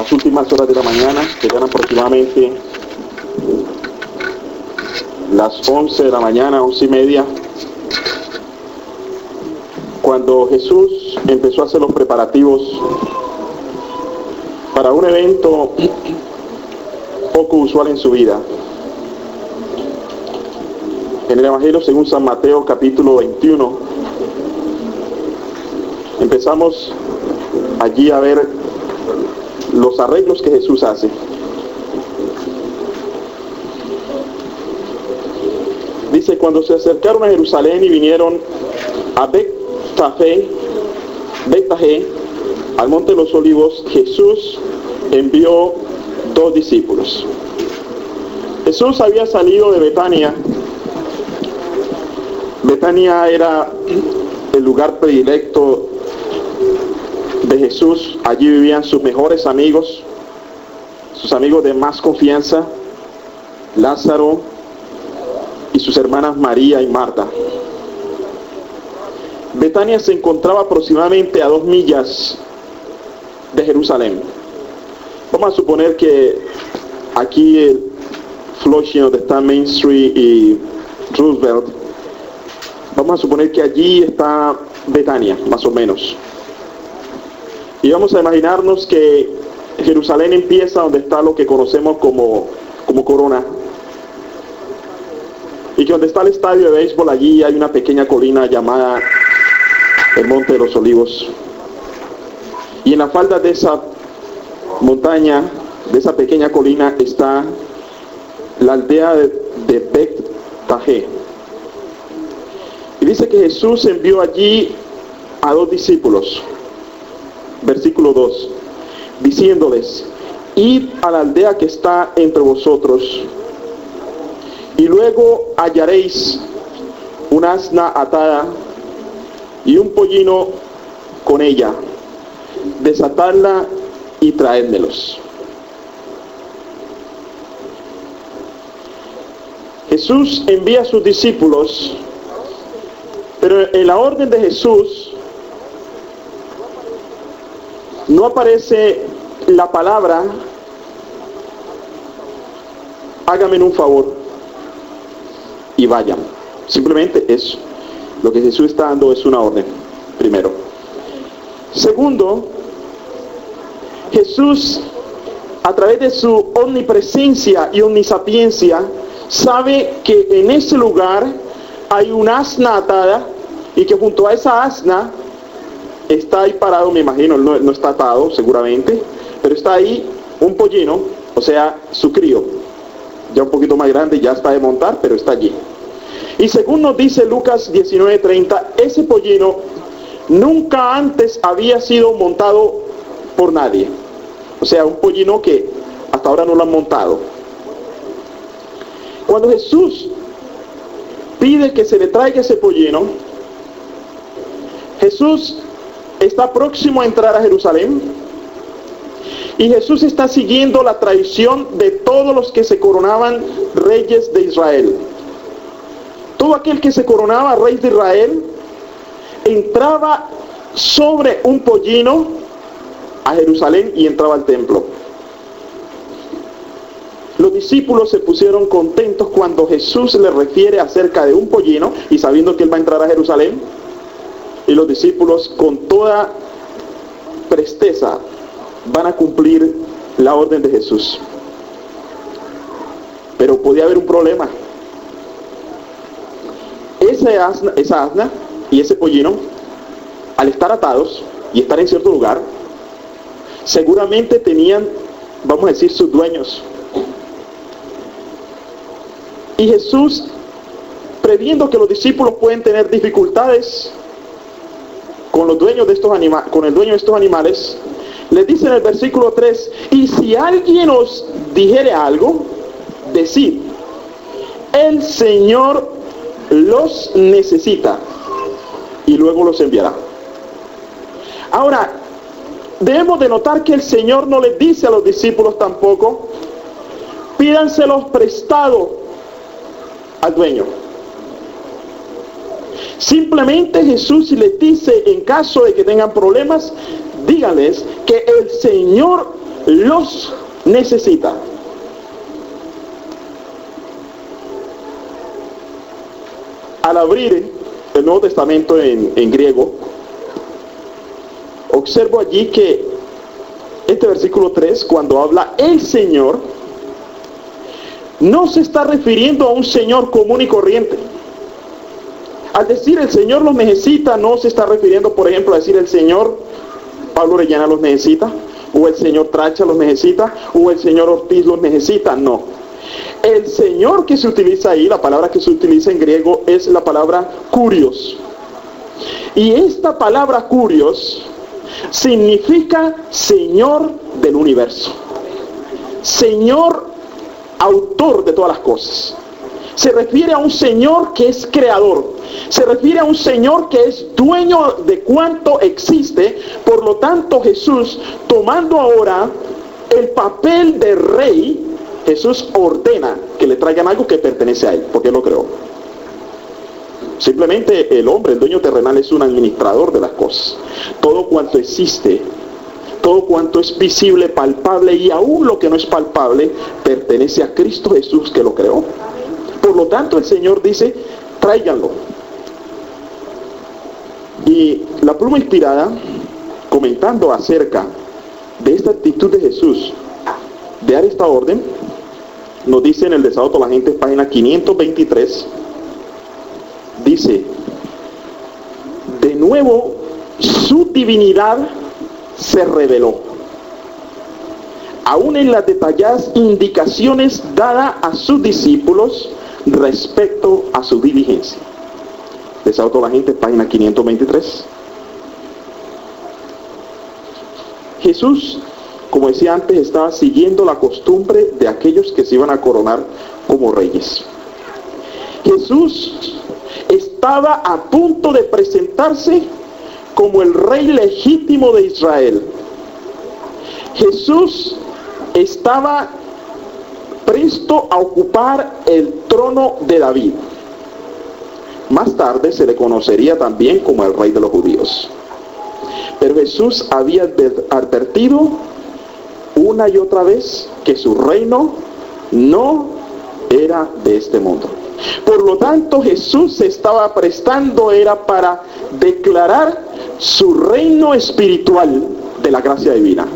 las últimas horas de la mañana, que eran aproximadamente las 11 de la mañana, 11:30, cuando Jesús empezó a hacer los preparativos para un evento poco usual en su vida. En el Evangelio según San Mateo, capítulo 21, empezamos allí a ver los arreglos que Jesús hace. Dice: cuando se acercaron a Jerusalén y vinieron a Betfagé, al monte de los olivos, Jesús envió 2 discípulos. Jesús había salido de Betania. Betania era el lugar predilecto de Jesús. Allí vivían sus mejores amigos, sus amigos de más confianza, Lázaro y sus hermanas María y Marta. Betania se encontraba aproximadamente a 2 millas de Jerusalén. Vamos a suponer que aquí el Flushing, donde está Main Street y Roosevelt, vamos a suponer que allí está Betania, más o menos. Y vamos a imaginarnos que Jerusalén empieza donde está lo que conocemos como Corona. Y que donde está el estadio de béisbol, allí hay una pequeña colina llamada el Monte de los Olivos. Y en la falda de esa montaña, de esa pequeña colina, está la aldea de Betfagé. Y dice que Jesús envió allí a 2 discípulos. Versículo 2, diciéndoles: id a la aldea que está entre vosotros, y luego hallaréis una asna atada y un pollino con ella, desatadla y traédmelos. Jesús envía a sus discípulos, pero en la orden de Jesús no aparece la palabra hágame un favor y vayan. Simplemente eso. Lo que Jesús está dando es una orden, primero. Segundo, Jesús, a través de su omnipresencia y omnisapiencia, sabe que en ese lugar hay una asna atada y que junto a esa asna está ahí parado, me imagino, no está atado seguramente, pero está ahí un pollino, o sea, su crío, ya un poquito más grande, ya está de montar, pero está allí. Y según nos dice Lucas 19:30, ese pollino nunca antes había sido montado por nadie. O sea, un pollino que hasta ahora no lo han montado. Cuando Jesús pide que se le traiga ese pollino, Jesús está próximo a entrar a Jerusalén y Jesús está siguiendo la tradición de todos los que se coronaban reyes de Israel. Todo aquel que se coronaba rey de Israel entraba sobre un pollino a Jerusalén y entraba al templo. Los discípulos se pusieron contentos cuando Jesús les refiere acerca de un pollino y sabiendo que él va a entrar a Jerusalén. Y los discípulos con toda presteza van a cumplir la orden de Jesús. Pero podía haber un problema. Esa asna y ese pollino, al estar atados y estar en cierto lugar, seguramente tenían, vamos a decir, sus dueños. Y Jesús, previendo que los discípulos pueden tener dificultades con los dueños de estos con el dueño de estos animales, les dice en el versículo 3: y si alguien os dijere algo, decid, el Señor los necesita y luego los enviará. Ahora, debemos de notar que el Señor no les dice a los discípulos tampoco: pídanselos prestado al dueño. Simplemente Jesús les dice, en caso de que tengan problemas, díganles que el Señor los necesita. Al abrir el Nuevo Testamento en griego, observo allí que este versículo 3, cuando habla el Señor, no se está refiriendo a un Señor común y corriente. Al decir el Señor los necesita, no se está refiriendo, por ejemplo, a decir el Señor Pablo Orellana los necesita, o el Señor Tracha los necesita, o el Señor Ortiz los necesita. No. El Señor que se utiliza ahí, la palabra que se utiliza en griego, es la palabra kurios. Y esta palabra kurios significa Señor del universo. Señor autor de todas las cosas. Se refiere a un Señor que es creador. Se refiere a un Señor que es dueño de cuanto existe. Por lo tanto, Jesús, tomando ahora el papel de rey, Jesús ordena que le traigan algo que pertenece a él, porque él lo creó. Simplemente el hombre, el dueño terrenal, es un administrador de las cosas. Todo cuanto existe, todo cuanto es visible, palpable, y aún lo que no es palpable, pertenece a Cristo Jesús, que lo creó. Por lo tanto, el Señor dice, tráiganlo. Y la pluma inspirada, comentando acerca de esta actitud de Jesús de dar esta orden, nos dice en el Desahogo a la Gente, página 523, dice: de nuevo su divinidad se reveló, aún en las detalladas indicaciones dadas a sus discípulos respecto a su diligencia. Desahogo a la Gente, página 523. Jesús, como decía antes, estaba siguiendo la costumbre de aquellos que se iban a coronar como reyes. Jesús estaba a punto de presentarse como el rey legítimo de Israel. Jesús estaba presto a ocupar el trono de David. Más tarde se le conocería también como el rey de los judíos. Pero Jesús había advertido una y otra vez que su reino no era de este mundo. Por lo tanto, Jesús se estaba prestando era para declarar su reino espiritual de la gracia divina.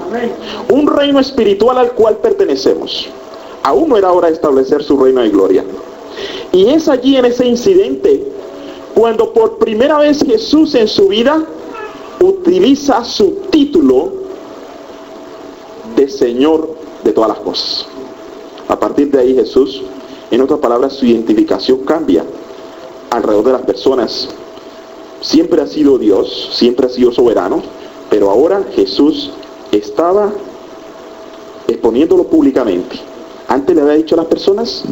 Un reino espiritual al cual pertenecemos. Aún no era hora de establecer su reino de gloria. Y es allí, en ese incidente, cuando por primera vez Jesús en su vida utiliza su título de Señor de todas las cosas. A partir de ahí Jesús, en otras palabras, su identificación cambia alrededor de las personas. Siempre ha sido Dios, siempre ha sido soberano, pero ahora Jesús estaba exponiéndolo públicamente. Antes le había dicho a las personas,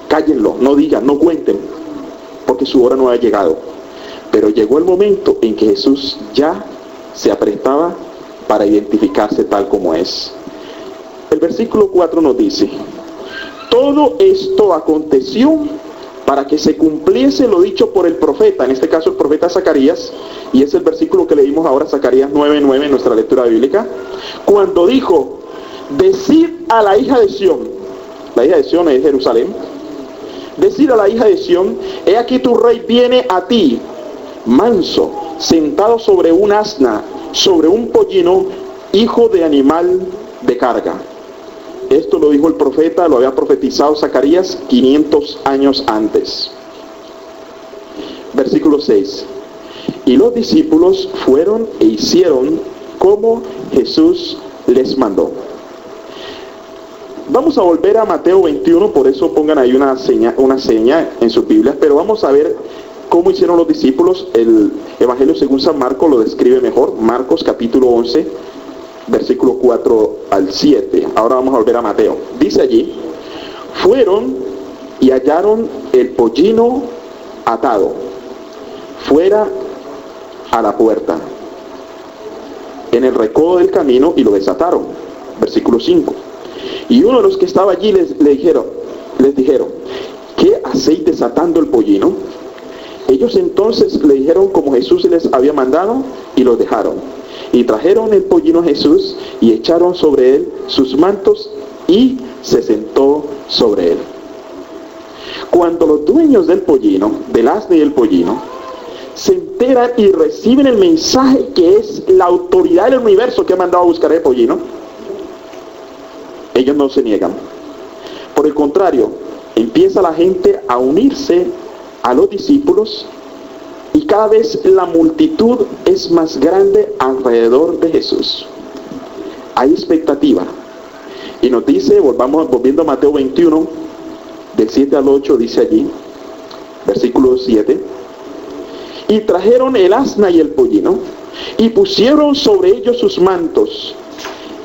cállenlo, no digan, no cuenten, porque su hora no había llegado. Pero llegó el momento en que Jesús ya se aprestaba para identificarse tal como es. El versículo 4 nos dice: todo esto aconteció para que se cumpliese lo dicho por el profeta, en este caso el profeta Zacarías, y es el versículo que leímos ahora, Zacarías 9:9 en nuestra lectura bíblica, cuando dijo: decid a la hija de Sión, la hija de Sión es Jerusalén, decid a la hija de Sión, he aquí tu rey viene a ti, manso, sentado sobre un asna, sobre un pollino, hijo de animal de carga. Esto lo dijo el profeta, lo había profetizado Zacarías 500 años antes. Versículo 6. Y los discípulos fueron e hicieron como Jesús les mandó. Vamos a volver a Mateo 21, por eso pongan ahí una seña en sus Biblias, pero vamos a ver cómo hicieron los discípulos. El Evangelio según San Marcos lo describe mejor. Marcos capítulo 11, versículo 4 al 7. Ahora vamos a volver a Mateo. Dice allí: fueron y hallaron el pollino atado fuera a la puerta, en el recodo del camino, y lo desataron. Versículo 5. Y uno de los que estaba allí les dijeron, ¿qué hacéis desatando el pollino? Ellos entonces le dijeron como Jesús les había mandado, y los dejaron. Y trajeron el pollino a Jesús y echaron sobre él sus mantos y se sentó sobre él. Cuando los dueños del pollino, del asno y del pollino, se enteran y reciben el mensaje que es la autoridad del universo que ha mandado a buscar el pollino, ellos no se niegan. Por el contrario, empieza la gente a unirse a los discípulos y cada vez la multitud es más grande alrededor de Jesús. Hay expectativa. Y nos dice, volviendo a Mateo 21, del 7 al 8, dice allí, versículo 7, y trajeron el asna y el pollino, y pusieron sobre ellos sus mantos,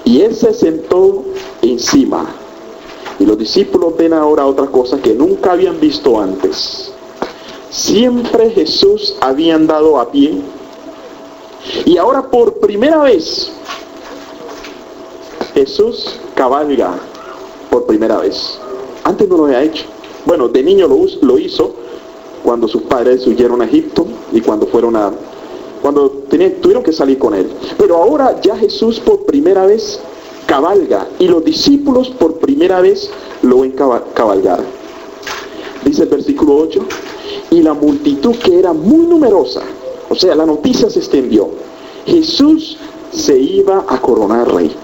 y él se sentó encima. Y los discípulos ven ahora otra cosa que nunca habían visto antes. Siempre Jesús había andado a pie, y ahora por primera vez Jesús cabalga por primera vez. Antes no lo había hecho. Bueno, de niño lo hizo cuando sus padres huyeron a Egipto y cuando tuvieron que salir con él. Pero ahora ya Jesús por primera vez cabalga y los discípulos por primera vez lo ven cabalgar. Dice el versículo 8, y la multitud que era muy numerosa, o sea, la noticia se extendió. Jesús se iba a coronar rey.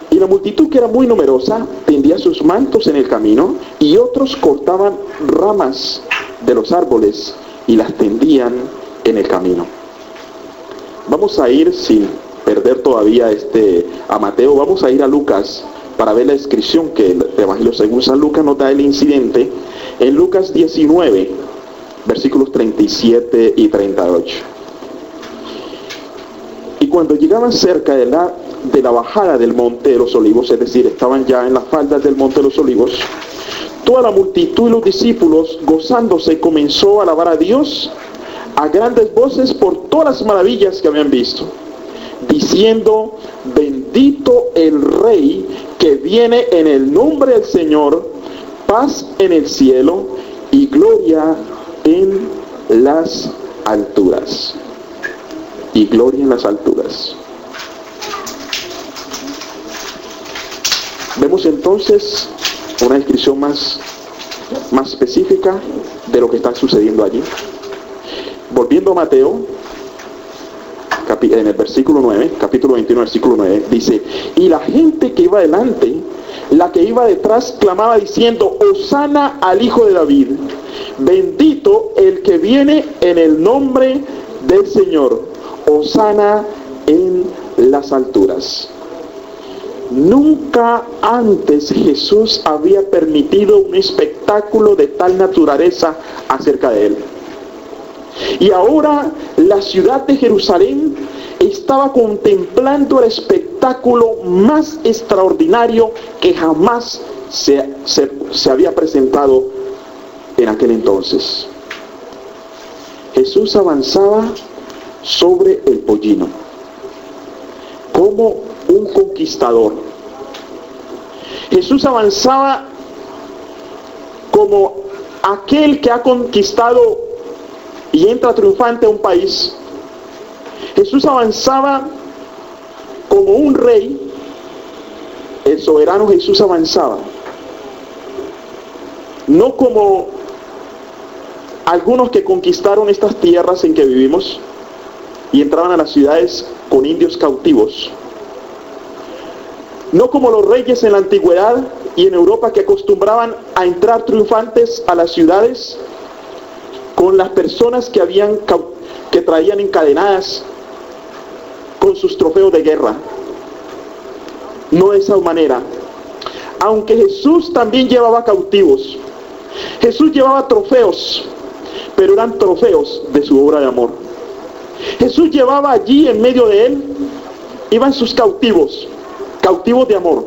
Y la multitud que era muy numerosa tendía sus mantos en el camino y otros cortaban ramas de los árboles y las tendían en el camino. Vamos a ir, sin perder todavía a Mateo, vamos a ir a Lucas para ver la descripción que el Evangelio según San Lucas nos da del incidente en Lucas 19, versículos 37 y 38. Y cuando llegaban cerca de la bajada del Monte de los Olivos, es decir, estaban ya en las faldas del Monte de los Olivos, toda la multitud y los discípulos, gozándose, comenzó a alabar a Dios a grandes voces por todas las maravillas que habían visto, diciendo, bendito el Rey que viene en el nombre del Señor, paz en el cielo y gloria en las alturas. Y gloria en las alturas. Vemos entonces una descripción más específica de lo que está sucediendo allí. Volviendo a Mateo, en el versículo 9, capítulo 21, versículo 9, dice, y la gente que iba delante, la que iba detrás, clamaba diciendo, Hosana al Hijo de David, bendito el que viene en el nombre del Señor, Hosana en las alturas. Nunca antes Jesús había permitido un espectáculo de tal naturaleza acerca de él. Y ahora la ciudad de Jerusalén estaba contemplando el espectáculo más extraordinario que jamás se había presentado en aquel entonces. Jesús avanzaba sobre el pollino como un conquistador. Jesús avanzaba como aquel que ha conquistado y entra triunfante a un país. Jesús avanzaba como un rey. El soberano Jesús avanzaba, no como algunos que conquistaron estas tierras en que vivimos y entraban a las ciudades con indios cautivos, no como los reyes en la antigüedad y en Europa que acostumbraban a entrar triunfantes a las ciudades con las personas que traían encadenadas con sus trofeos de guerra. No de esa manera. Aunque Jesús también llevaba cautivos, Jesús llevaba trofeos, pero eran trofeos de su obra de amor. Jesús llevaba allí en medio de él, iban sus cautivos de amor.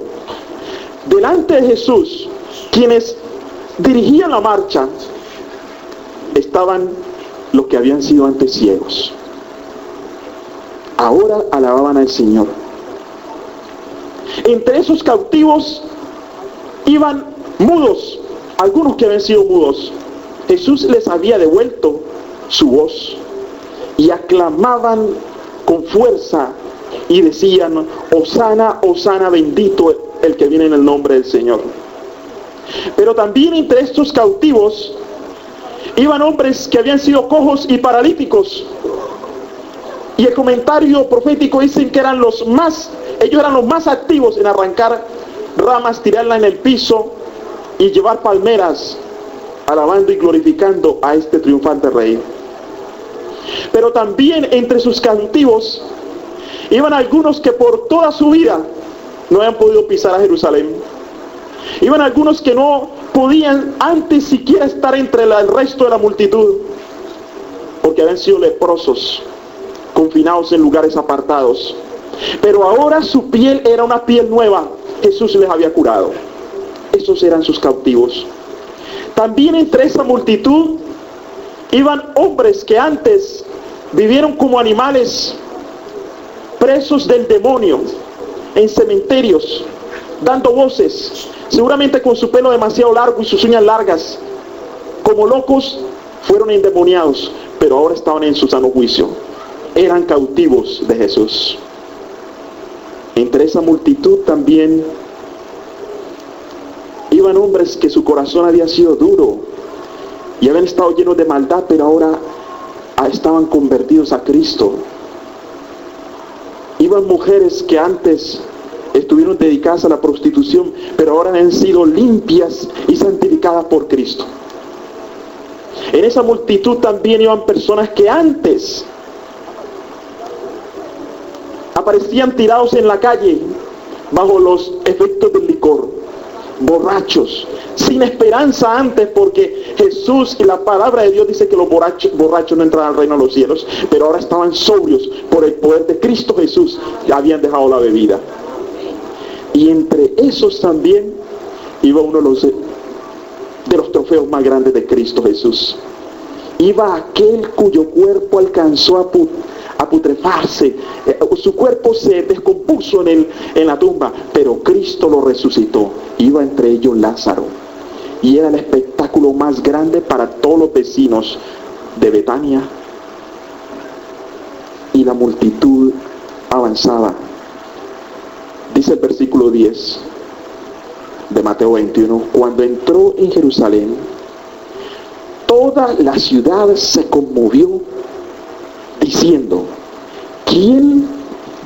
Delante de Jesús, quienes dirigían la marcha, estaban los que habían sido antes ciegos. Ahora alababan al Señor. Entre esos cautivos iban mudos, algunos que habían sido mudos. Jesús les había devuelto su voz y aclamaban con fuerza y decían: Hosana, Hosana, bendito el que viene en el nombre del Señor. Pero también entre estos cautivos iban hombres que habían sido cojos y paralíticos. Y el comentario profético dicen que ellos eran los más activos en arrancar ramas, tirarlas en el piso y llevar palmeras, alabando y glorificando a este triunfante rey. Pero también entre sus cautivos iban algunos que por toda su vida no habían podido pisar a Jerusalén. Iban algunos que no podían antes siquiera estar entre el resto de la multitud, porque habían sido leprosos, confinados en lugares apartados. Pero ahora su piel era una piel nueva. Jesús les había curado. Esos eran sus cautivos. También entre esa multitud iban hombres que antes vivieron como animales, presos del demonio, en cementerios, dando voces, seguramente con su pelo demasiado largo y sus uñas largas. Como locos fueron endemoniados, pero ahora estaban en su sano juicio. Eran cautivos de Jesús. Entre esa multitud también iban hombres que su corazón había sido duro y habían estado llenos de maldad, pero ahora estaban convertidos a Cristo. Iban mujeres que antes estuvieron dedicadas a la prostitución, pero ahora han sido limpias y santificadas por Cristo. En esa multitud también iban personas que antes aparecían tirados en la calle bajo los efectos del licor, borrachos, sin esperanza antes, porque Jesús y la palabra de Dios dice que los borrachos no entran al reino de los cielos, pero ahora estaban sobrios por el poder de Cristo Jesús, ya habían dejado la bebida. Y entre esos también iba uno de los trofeos más grandes de Cristo Jesús. Iba aquel cuyo cuerpo alcanzó a putrefarse, su cuerpo se descompuso en la tumba, pero Cristo lo resucitó. Iba entre ellos Lázaro, y era el espectáculo más grande para todos los vecinos de Betania. Y la multitud avanzaba. Dice el versículo 10 de Mateo 21: cuando entró en Jerusalén, toda la ciudad se conmovió, diciendo: ¿quién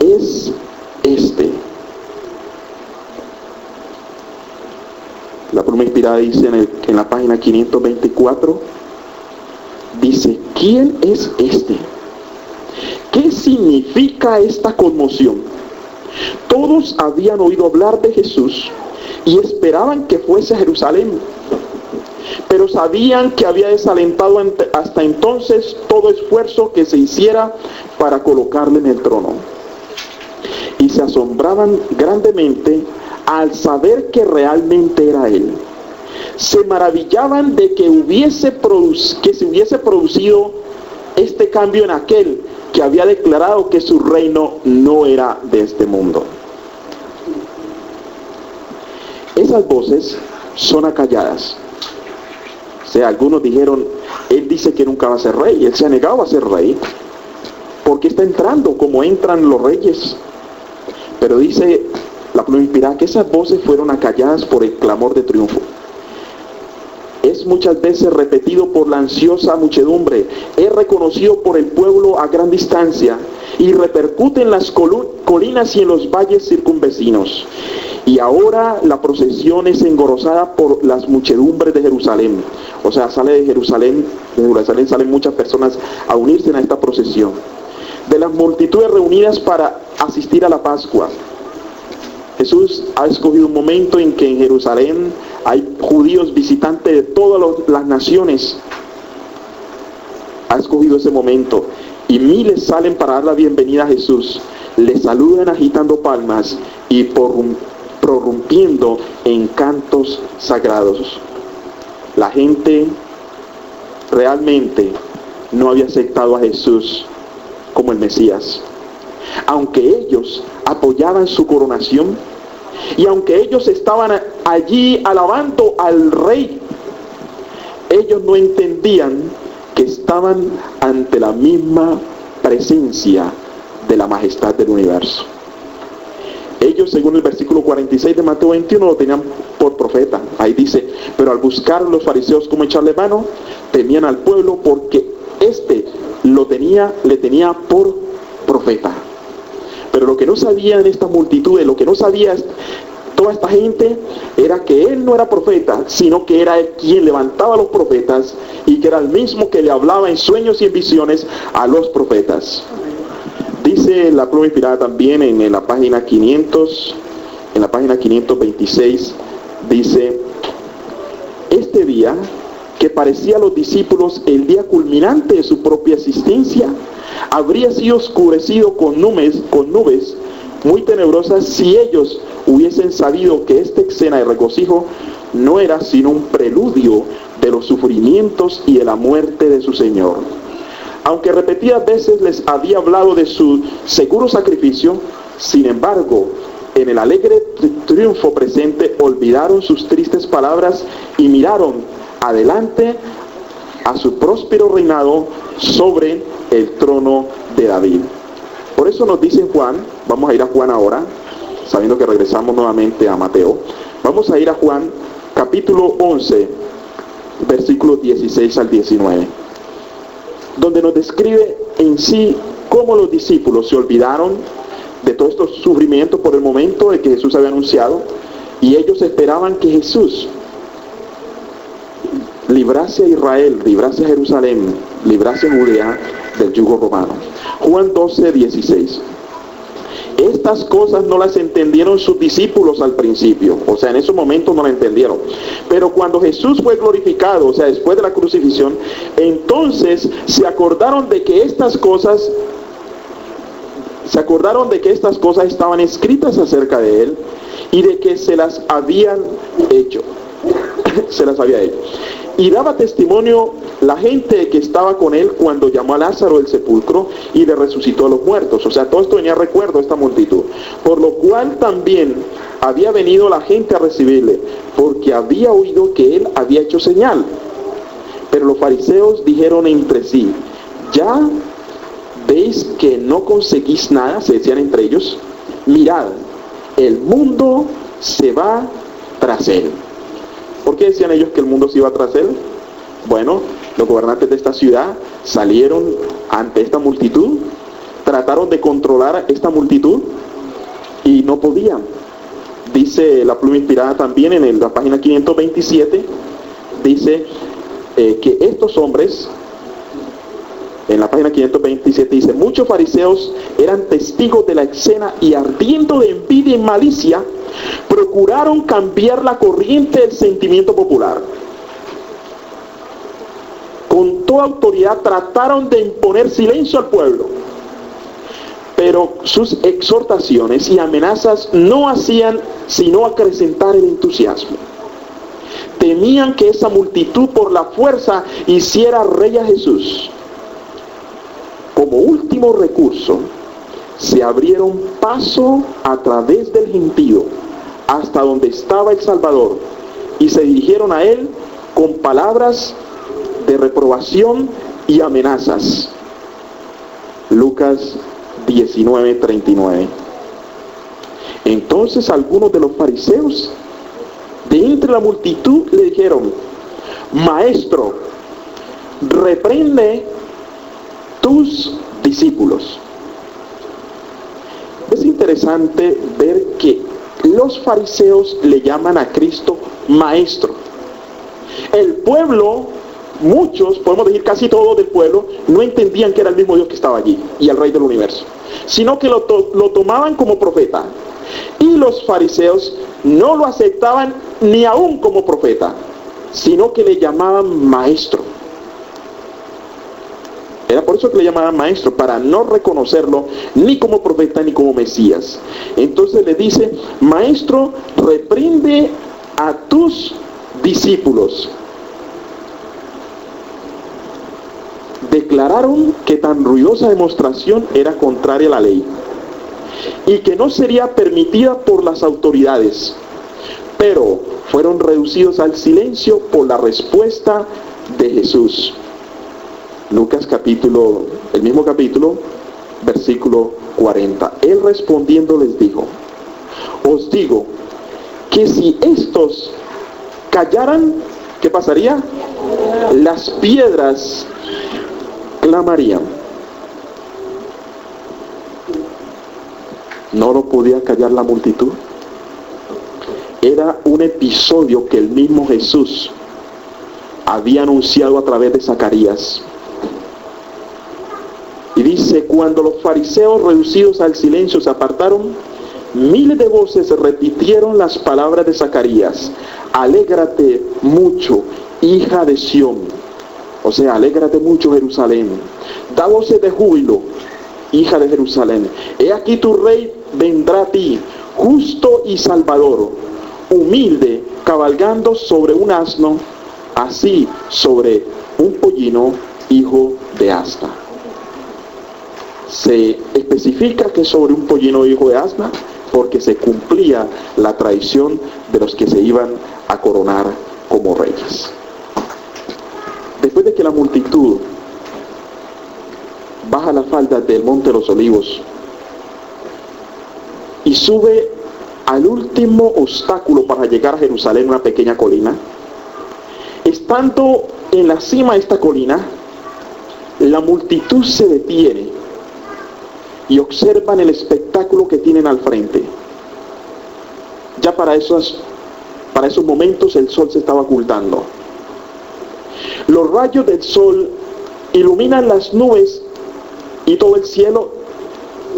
es este? La pluma inspirada dice en la página 524, dice: ¿quién es este? ¿Qué significa esta conmoción? Todos habían oído hablar de Jesús y esperaban que fuese a Jerusalén, pero sabían que había desalentado hasta entonces todo esfuerzo que se hiciera para colocarle en el trono. Y se asombraban grandemente al saber que realmente era él. Se maravillaban de que se hubiese producido este cambio en aquel que había declarado que su reino no era de este mundo. Esas voces son acalladas. O sea, algunos dijeron: él dice que nunca va a ser rey, él se ha negado a ser rey, porque está entrando como entran los reyes. Pero dice la pluma inspirada que esas voces fueron acalladas por el clamor de triunfo. Es muchas veces repetido por la ansiosa muchedumbre, es reconocido por el pueblo a gran distancia y repercute en las colinas y en los valles circunvecinos. Y ahora la procesión es engrosada por las muchedumbres de Jerusalén. O sea, de Jerusalén salen muchas personas a unirse a esta procesión. De las multitudes reunidas para asistir a la Pascua. Jesús ha escogido un momento en que en Jerusalén hay judíos visitantes de todas las naciones. Ha escogido ese momento y miles salen para dar la bienvenida a Jesús. Le saludan agitando palmas y prorrumpiendo en cantos sagrados. La gente realmente no había aceptado a Jesús como el Mesías. Aunque ellos apoyaban su coronación y aunque ellos estaban allí alabando al rey, ellos no entendían que estaban ante la misma presencia de la majestad del universo. Ellos, según el versículo 46 de Mateo 21, lo tenían por profeta. Ahí dice: pero al buscar los fariseos cómo echarle mano, temían al pueblo porque le tenía por profeta. Pero lo que no sabían estas multitudes, lo que no sabía toda esta gente, era que él no era profeta, sino que era él quien levantaba a los profetas, y que era el mismo que le hablaba en sueños y en visiones a los profetas. Dice la pluma inspirada también en la página 526, dice: este día, que parecía a los discípulos el día culminante de su propia existencia, habría sido oscurecido con nubes muy tenebrosas si ellos hubiesen sabido que esta escena de regocijo no era sino un preludio de los sufrimientos y de la muerte de su Señor. Aunque repetidas veces les había hablado de su seguro sacrificio, sin embargo, en el alegre triunfo presente olvidaron sus tristes palabras y miraron adelante a su próspero reinado sobre el trono de David. Por eso nos dice Juan, vamos a ir a Juan ahora, sabiendo que regresamos nuevamente a Mateo. Vamos a ir a Juan capítulo 11, versículos 16 al 19, donde nos describe en sí cómo los discípulos se olvidaron de todos estos sufrimientos por el momento de que Jesús había anunciado, y ellos esperaban que Jesús librase a Israel, librase a Jerusalén, librase a Judea del yugo romano. Juan 12, 16. Estas cosas no las entendieron sus discípulos al principio, o sea, en esos momentos no la entendieron. Pero cuando Jesús fue glorificado, o sea, después de la crucifixión, entonces se acordaron de que estas cosas estaban escritas acerca de él y de que se las habían hecho. Y daba testimonio la gente que estaba con él cuando llamó a Lázaro del sepulcro y le resucitó a los muertos. O sea, todo esto venía a recuerdo de esta multitud. Por lo cual también había venido la gente a recibirle, porque había oído que él había hecho señal. Pero los fariseos dijeron entre sí: ¿ya veis que no conseguís nada? Se decían entre ellos. Mirad, el mundo se va tras él. ¿Por qué decían ellos que el mundo se iba tras él? Bueno, los gobernantes de esta ciudad salieron ante esta multitud, trataron de controlar a esta multitud y no podían. Dice la pluma inspirada también en la página 527, dice que estos hombres, en la página 527 dice: muchos fariseos eran testigos de la escena y, ardiendo de envidia y malicia, procuraron cambiar la corriente del sentimiento popular. Con toda autoridad trataron de imponer silencio al pueblo, pero sus exhortaciones y amenazas no hacían sino acrecentar el entusiasmo. Temían que esa multitud por la fuerza hiciera rey a Jesús. Como último recurso, se abrieron paso a través del gentío hasta donde estaba el Salvador y se dirigieron a él con palabras de reprobación y amenazas. Lucas 19:39. Entonces algunos de los fariseos de entre la multitud le dijeron: Maestro, reprende tus discípulos. Es interesante ver que los fariseos le llaman a Cristo Maestro. El pueblo, muchos, podemos decir casi todos del pueblo, no entendían que era el mismo Dios que estaba allí y el Rey del universo, sino que lo tomaban como profeta. Y los fariseos no lo aceptaban ni aún como profeta, sino que le llamaban Maestro. Era por eso que le llamaban Maestro, para no reconocerlo ni como profeta ni como Mesías. Entonces le dice: Maestro, reprende a tus discípulos. Declararon que tan ruidosa demostración era contraria a la ley y que no sería permitida por las autoridades, pero fueron reducidos al silencio por la respuesta de Jesús. Lucas el mismo capítulo, versículo 40. Él respondiendo les dijo: os digo que si estos callaran, ¿qué pasaría? Las piedras clamarían. No lo podía callar la multitud. Era un episodio que el mismo Jesús había anunciado a través de Zacarías. Y dice: cuando los fariseos reducidos al silencio se apartaron, miles de voces repitieron las palabras de Zacarías: alégrate mucho, hija de Sión. O sea, alégrate mucho, Jerusalén. Da voces de júbilo, hija de Jerusalén. He aquí tu rey vendrá a ti, justo y salvador, humilde, cabalgando sobre un asno, así sobre un pollino, hijo de asna. Se especifica que sobre un pollino, hijo de asna, porque se cumplía la tradición de los que se iban a coronar como reyes. Después de que la multitud baja la falda del Monte de los Olivos y sube al último obstáculo para llegar a Jerusalén, una pequeña colina, estando en la cima de esta colina, la multitud se detiene y observan el espectáculo que tienen al frente. Ya para esos momentos el sol se estaba ocultando. Los rayos del sol iluminan las nubes y todo el cielo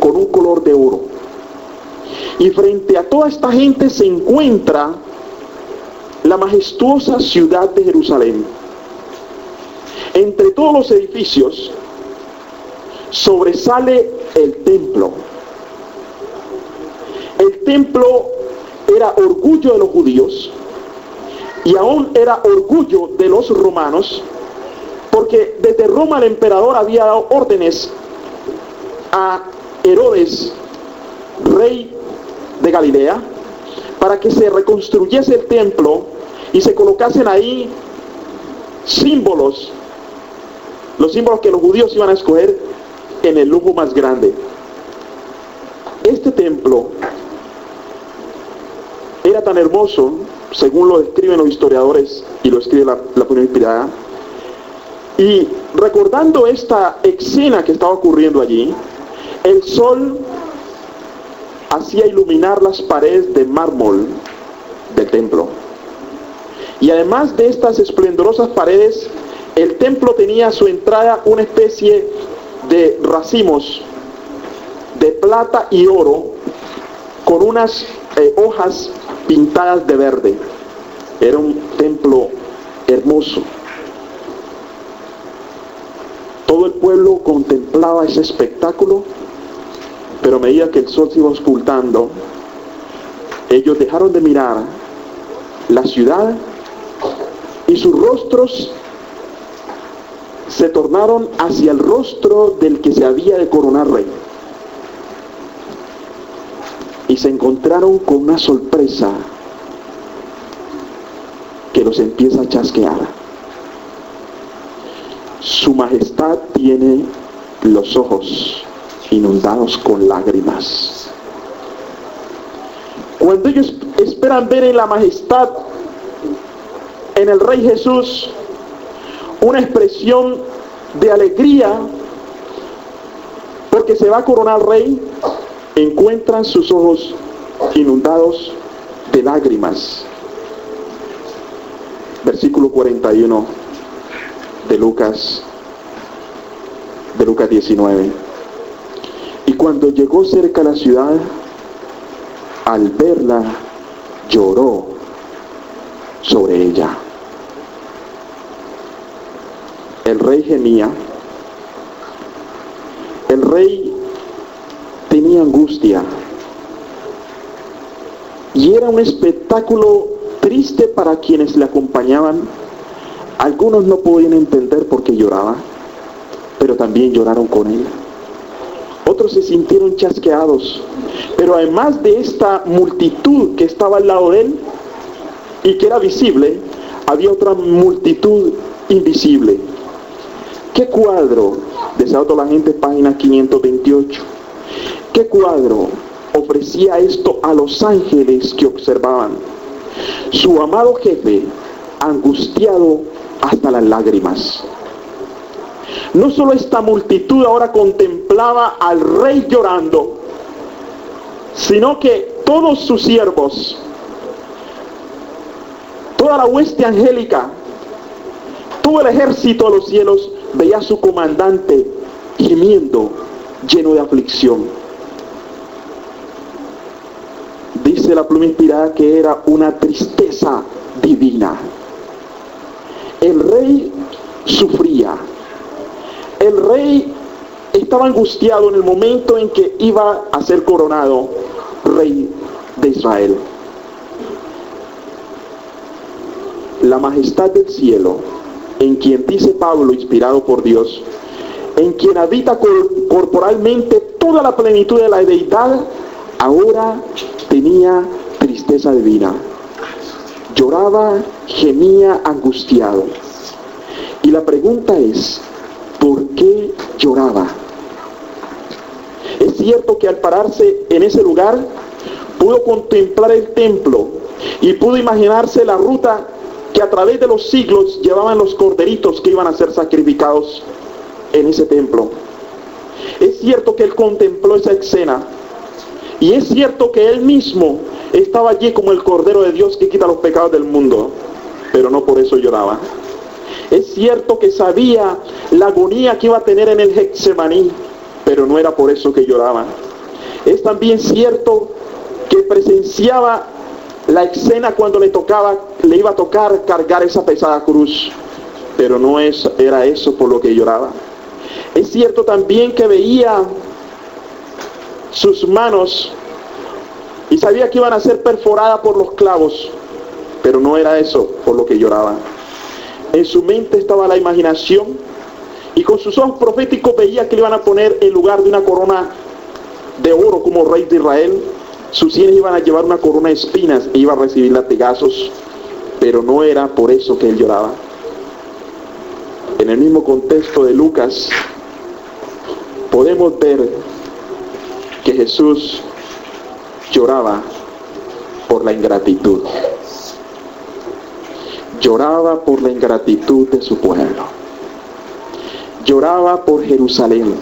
con un color de oro. Y frente a toda esta gente se encuentra la majestuosa ciudad de Jerusalén. Entre todos los edificios sobresale el templo. El templo era orgullo de los judíos y aún era orgullo de los romanos, porque desde Roma el emperador había dado órdenes a Herodes, rey de Galilea, para que se reconstruyese el templo y se colocasen ahí símbolos, los símbolos que los judíos iban a escoger en el lujo más grande. Este templo era tan hermoso, según lo describen los historiadores y lo escribe la opinión inspirada, y recordando esta escena que estaba ocurriendo allí, el sol hacía iluminar las paredes de mármol del templo. Y además de estas esplendorosas paredes, el templo tenía a su entrada una especie de racimos de plata y oro con unas hojas pintadas de verde. Era un templo hermoso. Todo el pueblo contemplaba ese espectáculo, pero a medida que el sol se iba ocultando, ellos dejaron de mirar la ciudad y sus rostros se tornaron hacia el rostro del que se había de coronar rey. Y se encontraron con una sorpresa que los empieza a chasquear. Su majestad tiene los ojos inundados con lágrimas. Cuando ellos esperan ver en la majestad, en el Rey Jesús, una expresión de alegría porque se va a coronar rey, encuentran sus ojos inundados de lágrimas. Versículo 41 de Lucas 19. Y cuando llegó cerca a la ciudad, al verla, lloró sobre ella. El rey gemía. El rey tenía angustia. Y era un espectáculo triste para quienes le acompañaban. Algunos no podían entender por qué lloraba, pero también lloraron con él. Otros se sintieron chasqueados, pero además de esta multitud que estaba al lado de él y que era visible, había otra multitud invisible. ¿Qué cuadro Deseo a toda la gente, página 528. ¿Qué cuadro ofrecía esto a los ángeles que observaban? Su amado jefe, angustiado hasta las lágrimas. No solo esta multitud ahora contemplaba al rey llorando, sino que todos sus siervos, toda la hueste angélica, todo el ejército de los cielos veía a su comandante gimiendo, lleno de aflicción. Dice la pluma inspirada que era una tristeza divina. El rey sufría. El rey estaba angustiado en el momento en que iba a ser coronado rey de Israel. La majestad del cielo, en quien dice Pablo, inspirado por Dios, en quien habita corporalmente toda la plenitud de la deidad, ahora tenía tristeza divina. Lloraba, gemía, angustiado. Y la pregunta es, ¿por qué lloraba? Es cierto que al pararse en ese lugar, pudo contemplar el templo y pudo imaginarse la ruta que a través de los siglos llevaban los corderitos que iban a ser sacrificados en ese templo. Es cierto que él contempló esa escena, y es cierto que él mismo estaba allí como el Cordero de Dios que quita los pecados del mundo, pero no por eso lloraba. Es cierto que sabía la agonía que iba a tener en el Getsemaní, pero no era por eso que lloraba. Es también cierto que presenciaba la escena cuando le iba a tocar cargar esa pesada cruz, pero no era eso por lo que lloraba. Es cierto también que veía sus manos y sabía que iban a ser perforadas por los clavos, pero no era eso por lo que lloraba. En su mente estaba la imaginación, y con sus ojos proféticos veía que le iban a poner en lugar de una corona de oro como rey de Israel, sus sienes iban a llevar una corona de espinas e iba a recibir latigazos, pero no era por eso que él lloraba. En el mismo contexto de Lucas, podemos ver que Jesús lloraba por la ingratitud. Lloraba por la ingratitud de su pueblo. Lloraba por Jerusalén.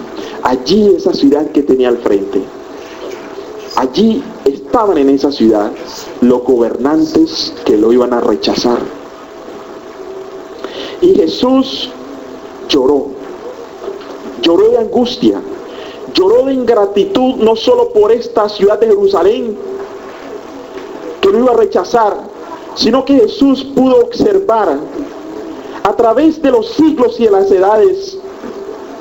Allí, esa ciudad que tenía al frente. Allí estaban en esa ciudad los gobernantes que lo iban a rechazar. Y Jesús lloró. Lloró de angustia. Lloró de ingratitud, no solo por esta ciudad de Jerusalén que lo iba a rechazar, sino que Jesús pudo observar a través de los siglos y de las edades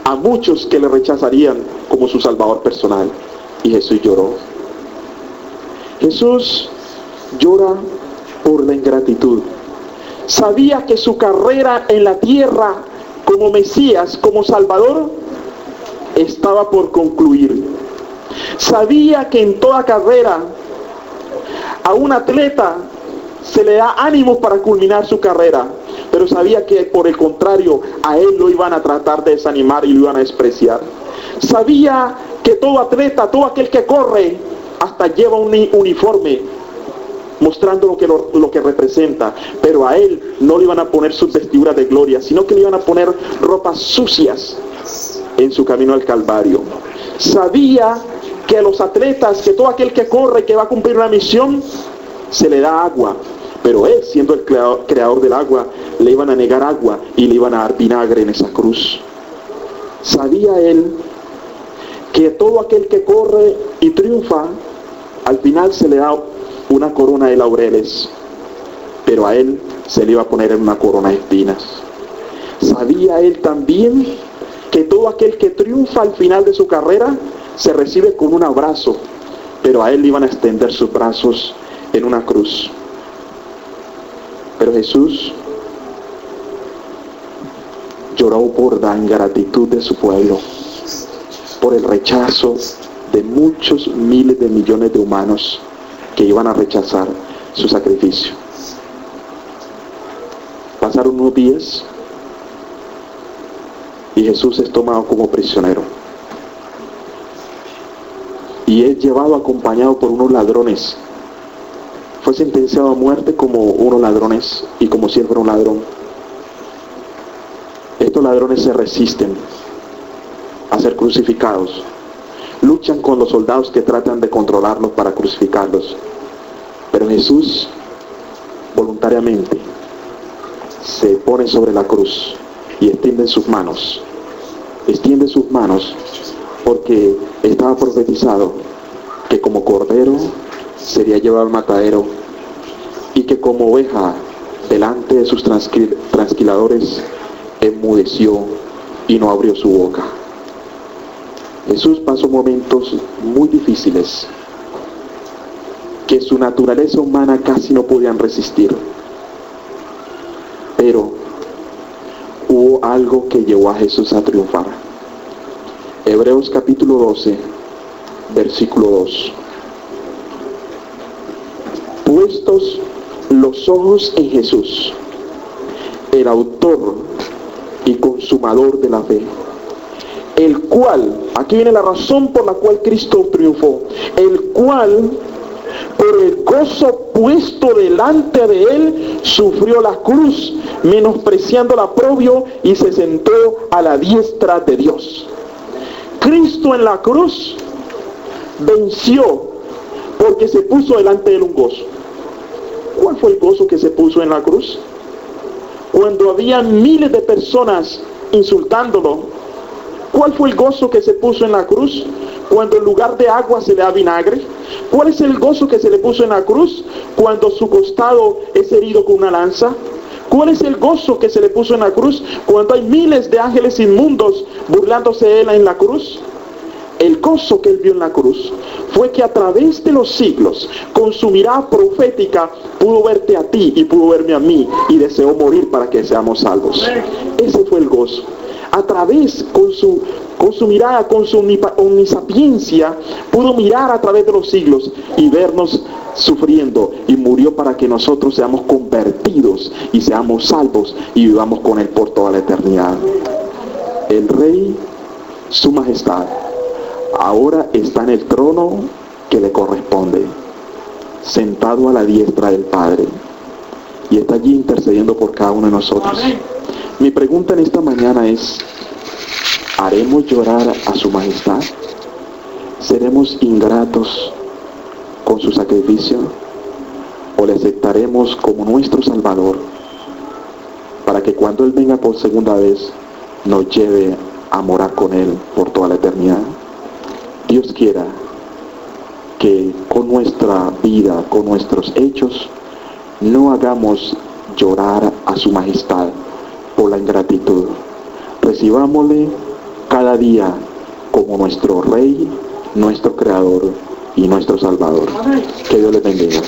a muchos que le rechazarían como su Salvador personal. Y Jesús lloró. Jesús llora por la ingratitud. Sabía que su carrera en la tierra como Mesías, como Salvador, estaba por concluir. Sabía que en toda carrera a un atleta se le da ánimo para culminar su carrera, pero sabía que por el contrario a él lo iban a tratar de desanimar y lo iban a despreciar. Sabía que todo atleta, todo aquel que corre, hasta lleva un uniforme mostrando lo que representa, pero a él no le iban a poner sus vestiduras de gloria, sino que le iban a poner ropas sucias en su camino al Calvario. Sabía que a los atletas, que todo aquel que corre, que va a cumplir una misión, se le da agua, pero él, siendo el creador del agua, le iban a negar agua y le iban a dar vinagre en esa cruz. Sabía él que todo aquel que corre y triunfa, al final se le da una corona de laureles, pero a él se le iba a poner en una corona de espinas. Sabía él también que todo aquel que triunfa al final de su carrera se recibe con un abrazo, pero a él le iban a extender sus brazos en una cruz. Pero Jesús lloró por la ingratitud de su pueblo, por el rechazo de muchos miles de millones de humanos que iban a rechazar su sacrificio. Pasaron unos días y Jesús es tomado como prisionero. Y es llevado acompañado por unos ladrones. Fue sentenciado a muerte como unos ladrones y como si él fuera un ladrón. Estos ladrones se resisten a ser crucificados. Luchan con los soldados que tratan de controlarlos para crucificarlos. Pero Jesús voluntariamente se pone sobre la cruz y extiende sus manos. Extiende sus manos porque estaba profetizado que como cordero sería llevado al matadero y que como oveja delante de sus trasquiladores enmudeció y no abrió su boca. Jesús pasó momentos muy difíciles que su naturaleza humana casi no podían resistir, pero hubo algo que llevó a Jesús a triunfar. Hebreos capítulo 12, versículo 2. Puestos los ojos en Jesús, el autor y consumador de la fe, el cual, aquí viene la razón por la cual Cristo triunfó, el cual por el gozo puesto delante de él sufrió la cruz, menospreciando el oprobio, y se sentó a la diestra de Dios. Cristo en la cruz venció porque se puso delante de él un gozo. ¿Cuál fue el gozo que se puso en la cruz? Cuando había miles de personas insultándolo, ¿cuál fue el gozo que se puso en la cruz? Cuando en lugar de agua se le da vinagre. ¿Cuál es el gozo que se le puso en la cruz? Cuando su costado es herido con una lanza. ¿Cuál es el gozo que se le puso en la cruz? Cuando hay miles de ángeles inmundos burlándose de él en la cruz. El gozo que él vio en la cruz fue que a través de los siglos, con su mirada profética, pudo verte a ti y pudo verme a mí, y deseó morir para que seamos salvos. Ese fue el gozo. A través, con su mirada, con su omnisapiencia, pudo mirar a través de los siglos y vernos sufriendo, y murió para que nosotros seamos convertidos y seamos salvos y vivamos con él por toda la eternidad. El Rey, su majestad, ahora está en el trono que le corresponde, sentado a la diestra del Padre, y está allí intercediendo por cada uno de nosotros. Mi pregunta en esta mañana es: ¿haremos llorar a su majestad? ¿Seremos ingratos con su sacrificio? ¿O le aceptaremos como nuestro Salvador, para que cuando él venga por segunda vez nos lleve a morar con él por toda la eternidad? Dios quiera que con nuestra vida, con nuestros hechos, no hagamos llorar a su majestad por la ingratitud. Recibámosle cada día como nuestro Rey, nuestro Creador y nuestro Salvador. Que Dios les bendiga.